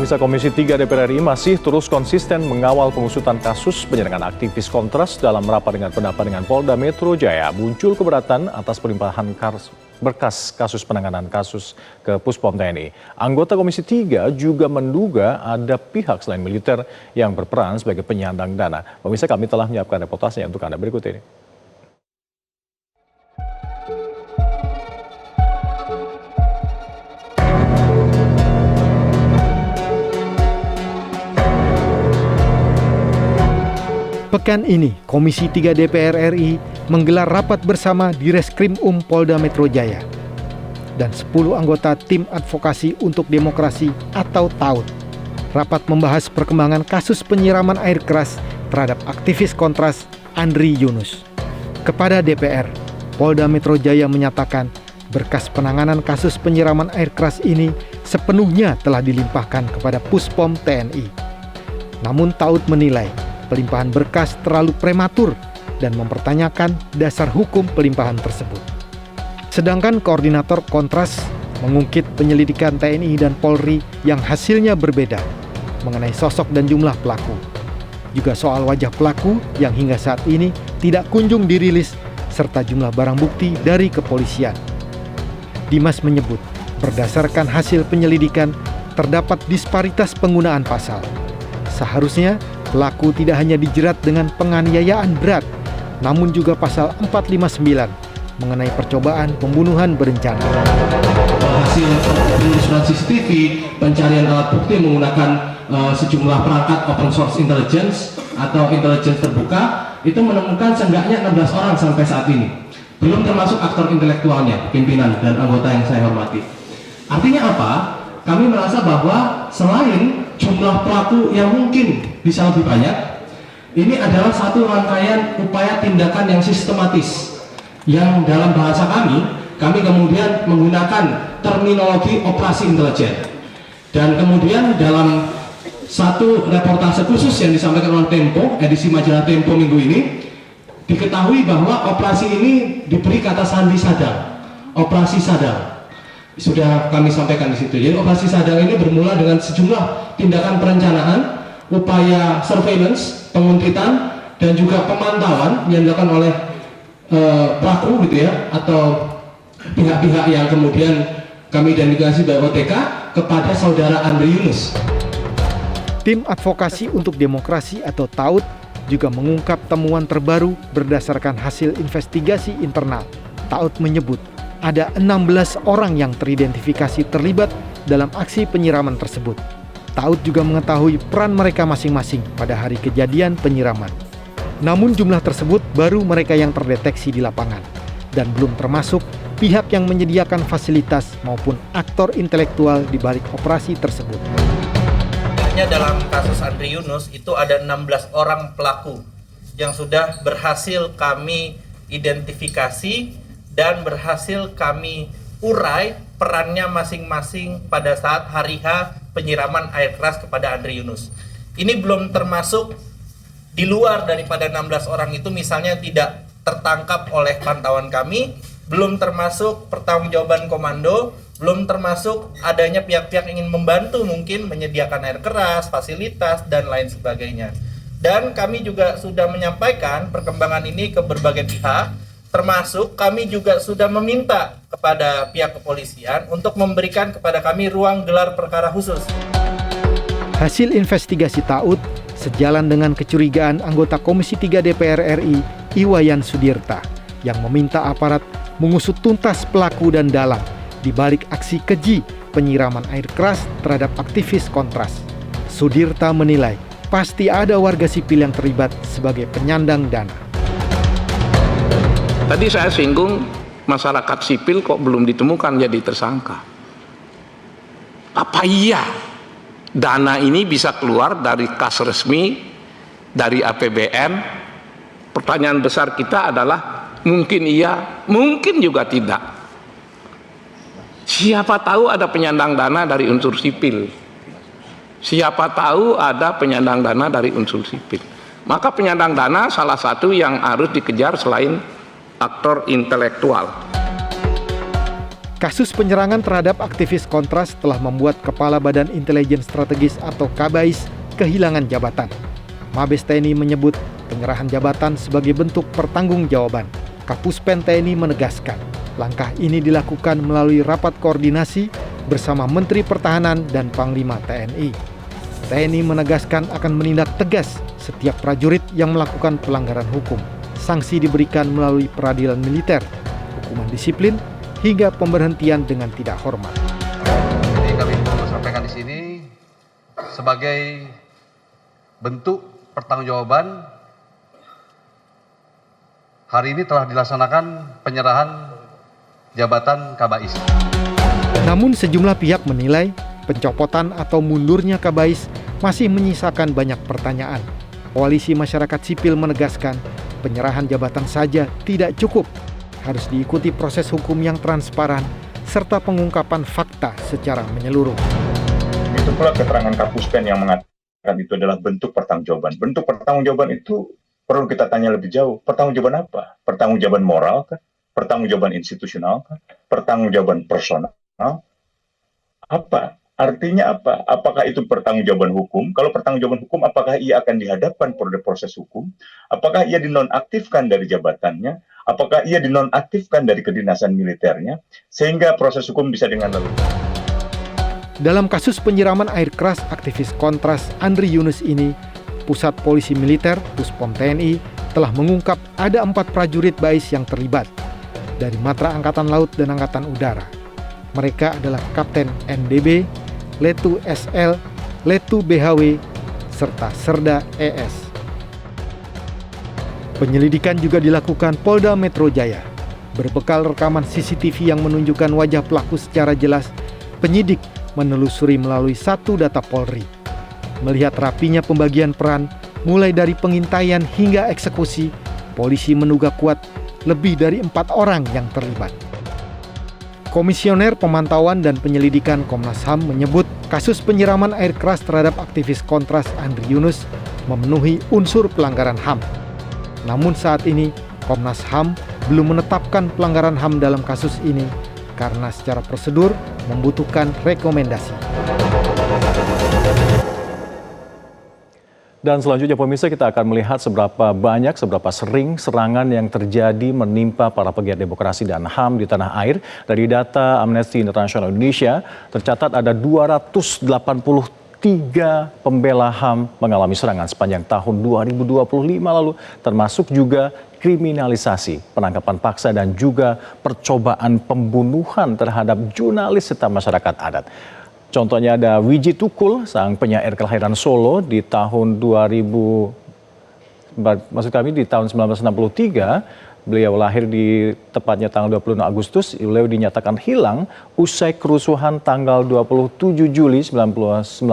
Pemirsa, Komisi 3 DPR RI masih terus konsisten mengawal pengusutan kasus penyerangan aktivis Kontras. Dalam rapat dengan pendapat dengan Polda Metro Jaya, muncul keberatan atas pelimpahan berkas kasus penanganan kasus ke Puspom TNI. Anggota Komisi 3 juga menduga ada pihak selain militer yang berperan sebagai penyandang dana. Pemirsa, kami telah menyiapkan reportasenya untuk Anda berikut ini. Pekan ini, Komisi 3 DPR RI menggelar rapat bersama di Reskrim Polda Metro Jaya dan 10 anggota Tim Advokasi untuk Demokrasi atau TAUD. Rapat membahas perkembangan kasus penyiraman air keras terhadap aktivis Kontras Andri Yunus. Kepada DPR, Polda Metro Jaya menyatakan berkas penanganan kasus penyiraman air keras ini sepenuhnya telah dilimpahkan kepada Puspom TNI. Namun TAUD menilai pelimpahan berkas terlalu prematur dan mempertanyakan dasar hukum pelimpahan tersebut. Sedangkan koordinator Kontras mengungkit penyelidikan TNI dan Polri yang hasilnya berbeda mengenai sosok dan jumlah pelaku. Juga soal wajah pelaku yang hingga saat ini tidak kunjung dirilis serta jumlah barang bukti dari kepolisian. Dimas menyebut berdasarkan hasil penyelidikan terdapat disparitas penggunaan pasal. Seharusnya pelaku tidak hanya dijerat dengan penganiayaan berat, namun juga pasal 459 mengenai percobaan pembunuhan berencana. Hasil penelusuran CCTV, pencarian alat bukti menggunakan sejumlah perangkat open source intelligence atau intelligence terbuka, itu menemukan seenggaknya 16 orang sampai saat ini. Belum termasuk aktor intelektualnya, pimpinan dan anggota yang saya hormati. Artinya apa? Kami merasa bahwa selain jumlah pelaku yang mungkin bisa lebih banyak, ini adalah satu rangkaian upaya tindakan yang sistematis yang dalam bahasa kami kemudian menggunakan terminologi operasi intelijen. Dan kemudian dalam satu reportase khusus yang disampaikan oleh Tempo, edisi majalah Tempo minggu ini, diketahui bahwa operasi ini diberi kata sandi sadang, operasi sadang. Sudah kami sampaikan di situ. Jadi operasi sadang ini bermula dengan sejumlah tindakan perencanaan, upaya surveillance, penguntitan, dan juga pemantauan yang dilakukan oleh pelaku gitu ya, atau pihak-pihak yang kemudian kami identifikasi sebagai OTK kepada saudara Andri Yunus. Tim Advokasi untuk Demokrasi atau TAUD juga mengungkap temuan terbaru berdasarkan hasil investigasi internal. TAUD menyebut ada 16 orang yang teridentifikasi terlibat dalam aksi penyiraman tersebut. TAUD juga mengetahui peran mereka masing-masing pada hari kejadian penyiraman. Namun jumlah tersebut baru mereka yang terdeteksi di lapangan dan belum termasuk pihak yang menyediakan fasilitas maupun aktor intelektual di balik operasi tersebut. Hanya dalam kasus Andri Yunus itu ada 16 orang pelaku yang sudah berhasil kami identifikasi dan berhasil kami urai perannya masing-masing pada saat hari H penyiraman air keras kepada Andri Yunus. Ini belum termasuk di luar daripada 16 orang itu, misalnya tidak tertangkap oleh pantauan kami, belum termasuk pertanggungjawaban komando, belum termasuk adanya pihak-pihak yang ingin membantu mungkin menyediakan air keras, fasilitas, dan lain sebagainya. Dan kami juga sudah menyampaikan perkembangan ini ke berbagai pihak, termasuk kami juga sudah meminta kepada pihak kepolisian untuk memberikan kepada kami ruang gelar perkara khusus. Hasil investigasi TAUD sejalan dengan kecurigaan anggota Komisi 3 DPR RI Iwayan Sudirta yang meminta aparat mengusut tuntas pelaku dan dalang di balik aksi keji penyiraman air keras terhadap aktivis Kontras. Sudirta menilai pasti ada warga sipil yang terlibat sebagai penyandang dana. Tadi saya singgung masyarakat sipil kok belum ditemukan jadi tersangka. Apa iya dana ini bisa keluar dari kas resmi, dari APBN? Pertanyaan besar kita adalah mungkin iya, mungkin juga tidak. Siapa tahu ada penyandang dana dari unsur sipil. Siapa tahu ada penyandang dana dari unsur sipil. Maka penyandang dana salah satu yang harus dikejar selain aktor intelektual. Kasus penyerangan terhadap aktivis Kontras telah membuat Kepala Badan Intelijen Strategis atau KABAIS kehilangan jabatan. Mabes TNI menyebut penyerahan jabatan sebagai bentuk pertanggungjawaban. Kapuspen TNI menegaskan, langkah ini dilakukan melalui rapat koordinasi bersama Menteri Pertahanan dan Panglima TNI. TNI menegaskan akan menindak tegas setiap prajurit yang melakukan pelanggaran hukum. Sanksi diberikan melalui peradilan militer, hukuman disiplin, hingga pemberhentian dengan tidak hormat. Jadi kami mau sampaikan di sini sebagai bentuk pertanggungjawaban, hari ini telah dilaksanakan penyerahan jabatan KABAIS. Namun sejumlah pihak menilai pencopotan atau mundurnya KABAIS masih menyisakan banyak pertanyaan. Koalisi Masyarakat Sipil menegaskan penyerahan jabatan saja tidak cukup. Harus diikuti proses hukum yang transparan serta pengungkapan fakta secara menyeluruh. Itu pula keterangan Kapuspen yang mengatakan itu adalah bentuk pertanggungjawaban. Bentuk pertanggungjawaban itu perlu kita tanya lebih jauh. Pertanggungjawaban apa? Pertanggungjawaban moral kan? Pertanggungjawaban institusional kan? Pertanggungjawaban personal? Apa? Artinya apa? Apakah itu pertanggungjawaban hukum? Kalau pertanggungjawaban hukum, apakah ia akan dihadapkan pada proses hukum? Apakah ia dinonaktifkan dari jabatannya? Apakah ia dinonaktifkan dari kedinasan militernya? Sehingga proses hukum bisa dengan leluasa. Dalam kasus penyiraman air keras aktivis Kontras Andri Yunus ini, Pusat Polisi Militer Puspom TNI telah mengungkap ada 4 prajurit BAIS yang terlibat dari Matra Angkatan Laut dan Angkatan Udara. Mereka adalah Kapten NDB, Letu SL, Letu BHW, serta Serda ES. Penyelidikan juga dilakukan Polda Metro Jaya. Berbekal rekaman CCTV yang menunjukkan wajah pelaku secara jelas, penyidik menelusuri melalui satu data Polri. Melihat rapinya pembagian peran, mulai dari pengintaian hingga eksekusi, polisi menduga kuat lebih dari 4 orang yang terlibat. Komisioner Pemantauan dan Penyelidikan Komnas HAM menyebut kasus penyiraman air keras terhadap aktivis Kontras Andri Yunus memenuhi unsur pelanggaran HAM. Namun saat ini Komnas HAM belum menetapkan pelanggaran HAM dalam kasus ini karena secara prosedur membutuhkan rekomendasi. Dan selanjutnya pemirsa, kita akan melihat seberapa sering serangan yang terjadi menimpa para pegiat demokrasi dan HAM di tanah air. Dari data Amnesty International Indonesia, tercatat ada 283 pembela HAM mengalami serangan sepanjang tahun 2025 lalu, termasuk juga kriminalisasi, penangkapan paksa dan juga percobaan pembunuhan terhadap jurnalis serta masyarakat adat. Contohnya ada Wiji Tukul, sang penyair kelahiran Solo di tahun 1963. Beliau lahir di tepatnya tanggal 26 Agustus, beliau dinyatakan hilang usai kerusuhan tanggal 27 Juli 1996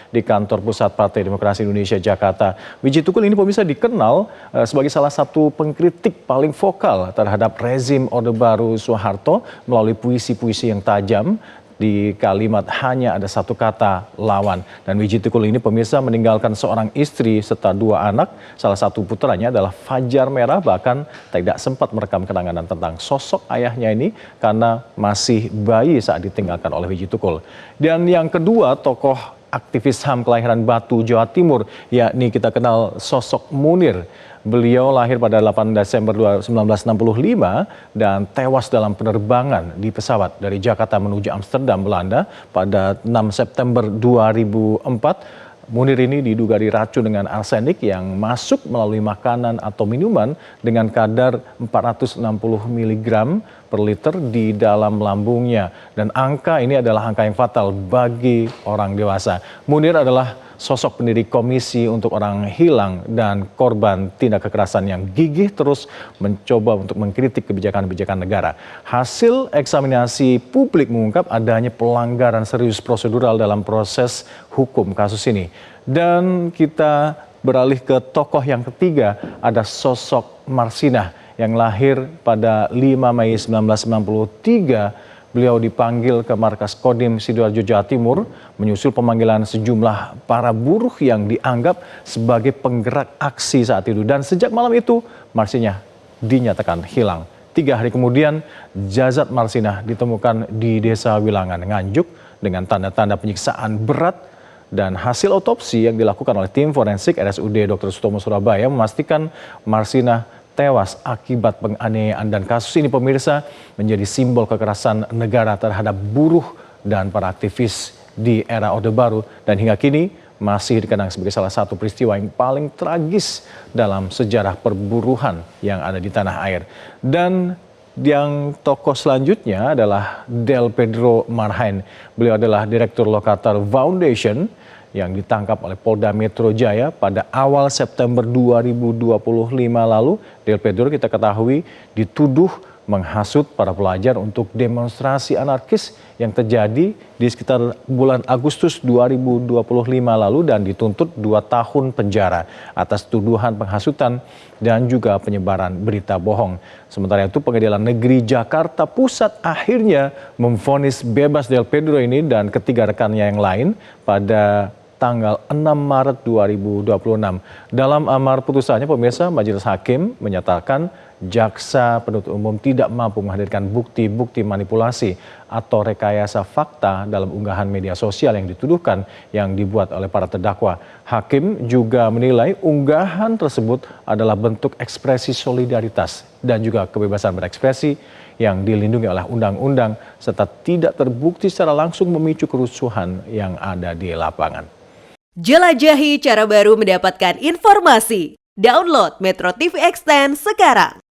di kantor pusat Partai Demokrasi Indonesia Jakarta. Wiji Tukul ini pemirsa dikenal sebagai salah satu pengkritik paling vokal terhadap rezim Orde Baru Soeharto melalui puisi-puisi yang tajam. Di kalimat hanya ada satu kata, lawan. Dan Wiji Tukul ini pemirsa meninggalkan seorang istri serta 2 anak. Salah satu putranya adalah Fajar Merah, bahkan tidak sempat merekam kenangan tentang sosok ayahnya ini karena masih bayi saat ditinggalkan oleh Wiji Tukul. Dan yang kedua, tokoh aktivis HAM kelahiran Batu, Jawa Timur, yakni kita kenal sosok Munir. Beliau lahir pada 8 Desember 1965 dan tewas dalam penerbangan di pesawat dari Jakarta menuju Amsterdam, Belanda pada 6 September 2004. Munir ini diduga diracun dengan arsenik yang masuk melalui makanan atau minuman dengan kadar 460 mg per liter di dalam lambungnya. Dan angka ini adalah angka yang fatal bagi orang dewasa. Munir adalah sosok pendiri Komisi untuk Orang Hilang dan korban tindak kekerasan yang gigih terus mencoba untuk mengkritik kebijakan-kebijakan negara. Hasil eksaminasi publik mengungkap adanya pelanggaran serius prosedural dalam proses hukum kasus ini. Dan kita beralih ke tokoh yang ketiga, ada sosok Marsinah yang lahir pada 5 Mei 1993. Beliau dipanggil ke markas Kodim Sidoarjo, Jawa Timur, menyusul pemanggilan sejumlah para buruh yang dianggap sebagai penggerak aksi saat itu. Dan sejak malam itu, Marsinah dinyatakan hilang 3 hari kemudian, jasad Marsinah ditemukan di Desa Wilangan, Nganjuk dengan tanda-tanda penyiksaan berat, dan hasil otopsi yang dilakukan oleh tim forensik RSUD Dr. Sutomo Surabaya memastikan Marsinah tewas akibat penganiayaan, dan kasus ini pemirsa menjadi simbol kekerasan negara terhadap buruh dan para aktivis di era Orde Baru, dan hingga kini masih dikenang sebagai salah satu peristiwa yang paling tragis dalam sejarah perburuhan yang ada di tanah air. Dan yang tokoh selanjutnya adalah Del Pedro Marhain. Beliau adalah Direktur Lokator Foundation yang ditangkap oleh Polda Metro Jaya pada awal September 2025 lalu. Del Pedro kita ketahui dituduh menghasut para pelajar untuk demonstrasi anarkis yang terjadi di sekitar bulan Agustus 2025 lalu dan dituntut 2 tahun penjara atas tuduhan penghasutan dan juga penyebaran berita bohong. Sementara itu Pengadilan Negeri Jakarta Pusat akhirnya memvonis bebas Del Pedro ini dan ketiga rekannya yang lain pada tanggal 6 Maret 2026. Dalam amar putusannya, pemirsa, Majelis Hakim menyatakan jaksa penuntut umum tidak mampu menghadirkan bukti-bukti manipulasi atau rekayasa fakta dalam unggahan media sosial yang dituduhkan yang dibuat oleh para terdakwa. Hakim juga menilai unggahan tersebut adalah bentuk ekspresi solidaritas dan juga kebebasan berekspresi yang dilindungi oleh undang-undang serta tidak terbukti secara langsung memicu kerusuhan yang ada di lapangan. Jelajahi cara baru mendapatkan informasi. Download Metro TV Extend sekarang.